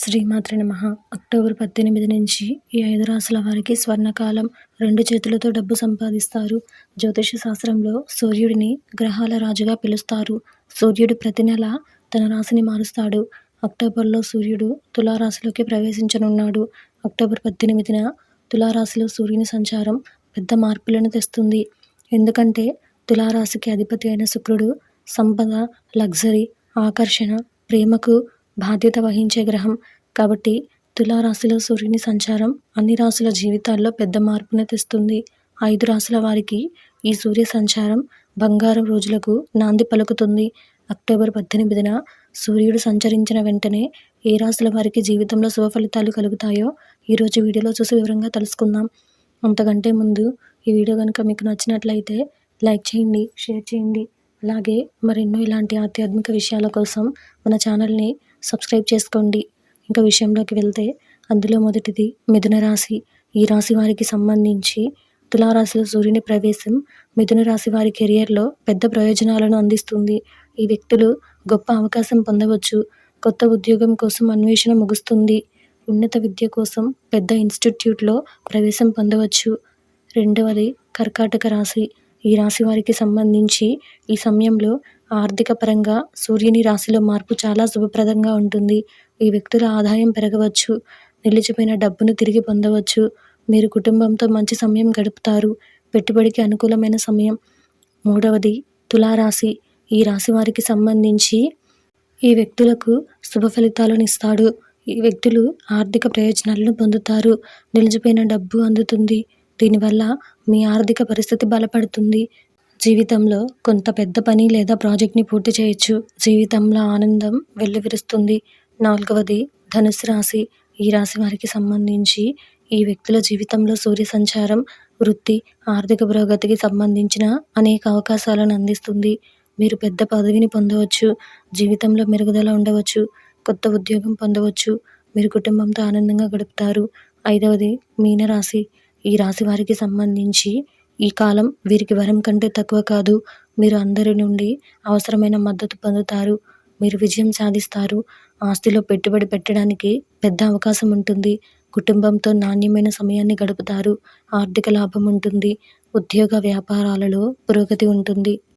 శ్రీమాత్రే నమః. అక్టోబర్ 18 నుంచి ఈ 5 రాశుల వారికి స్వర్ణకాలం. 2 చేతులతో డబ్బు సంపాదిస్తారు. జ్యోతిష శాస్త్రంలో సూర్యుడిని గ్రహాల రాజుగా పిలుస్తారు. సూర్యుడు ప్రతి నెల తన రాశిని మారుస్తాడు. అక్టోబర్లో సూర్యుడు తులారాశిలోకి ప్రవేశించనున్నాడు. అక్టోబర్ 18న తులారాశిలో సూర్యుని సంచారం పెద్ద మార్పులను తెస్తుంది. ఎందుకంటే తులారాశికి అధిపతి అయిన శుక్రుడు సంపద, లగ్జరీ, ఆకర్షణ, ప్రేమకు బాధ్యత వహించే గ్రహం. కాబట్టి తులారాశిలో సూర్యుని సంచారం అన్ని రాశుల జీవితాల్లో పెద్ద మార్పును తెస్తుంది. 5 రాశుల వారికి ఈ సూర్య సంచారం బంగారం రోజులకు నాంది పలుకుతుంది. అక్టోబర్ 18న సూర్యుడు సంచరించిన వెంటనే ఏ రాశుల వారికి జీవితంలో శుభ ఫలితాలు కలుగుతాయో ఈరోజు వీడియోలో చూసి వివరంగా తెలుసుకుందాం. అంతకంటే ముందు ఈ వీడియో కనుక మీకు నచ్చినట్లయితే లైక్ చేయండి, షేర్ చేయండి. అలాగే మరెన్నో ఇలాంటి ఆధ్యాత్మిక విషయాల కోసం మన ఛానల్ని సబ్స్క్రైబ్ చేసుకోండి. ఇంకా విషయంలోకి వెళ్తే అందులో మొదటిది మిథున రాశి. ఈ రాశి వారికి సంబంధించి తులారాశిలో సూర్యుని ప్రవేశం మిథున రాశి వారి కెరియర్లో పెద్ద ప్రయోజనాలను అందిస్తుంది. ఈ వ్యక్తులు గొప్ప అవకాశం పొందవచ్చు. కొత్త ఉద్యోగం కోసం అన్వేషణ ముగుస్తుంది. ఉన్నత విద్య కోసం పెద్ద ఇన్స్టిట్యూట్లో ప్రవేశం పొందవచ్చు. రెండవది కర్కాటక రాశి. ఈ రాశి వారికి సంబంధించి ఈ సమయంలో ఆర్థిక పరంగా సూర్యుని రాశిలో మార్పు చాలా శుభప్రదంగా ఉంటుంది. ఈ వ్యక్తుల ఆదాయం పెరగవచ్చు. నిలిచిపోయిన డబ్బును తిరిగి పొందవచ్చు. మీరు కుటుంబంతో మంచి సమయం గడుపుతారు. పెట్టుబడికి అనుకూలమైన సమయం. మూడవది తులారాశి. ఈ రాశి వారికి సంబంధించి ఈ వ్యక్తులకు శుభ ఫలితాలను ఇస్తాడు. ఈ వ్యక్తులు ఆర్థిక ప్రయోజనాలను పొందుతారు. నిలిచిపోయిన డబ్బు అందుతుంది. దీనివల్ల మీ ఆర్థిక పరిస్థితి బలపడుతుంది. జీవితంలో కొంత పెద్ద పని లేదా ప్రాజెక్ట్ని పూర్తి చేయొచ్చు. జీవితంలో ఆనందం వెల్లివిరుస్తుంది. నాలుగవది ధనుస్సు రాశి. ఈ రాశి వారికి సంబంధించి ఈ వ్యక్తుల జీవితంలో సూర్య సంచారం వృత్తి, ఆర్థిక పురోగతికి సంబంధించిన అనేక అవకాశాలను అందిస్తుంది. మీరు పెద్ద పదవిని పొందవచ్చు. జీవితంలో మెరుగుదల ఉండవచ్చు. కొత్త ఉద్యోగం పొందవచ్చు. మీరు కుటుంబంతో ఆనందంగా గడుపుతారు. ఐదవది మీనరాశి. ఈ రాశి వారికి సంబంధించి ఈ కాలం వీరికి వరం కంటే తక్కువ కాదు. మీరు అందరి నుండి అవసరమైన మద్దతు పొందుతారు. మీరు విజయం సాధిస్తారు. ఆస్తిలో పెట్టుబడి పెట్టడానికి పెద్ద అవకాశం ఉంటుంది. కుటుంబంతో నాణ్యమైన సమయాన్ని గడుపుతారు. ఆర్థిక లాభం ఉంటుంది. ఉద్యోగ వ్యాపారాలలో పురోగతి ఉంటుంది.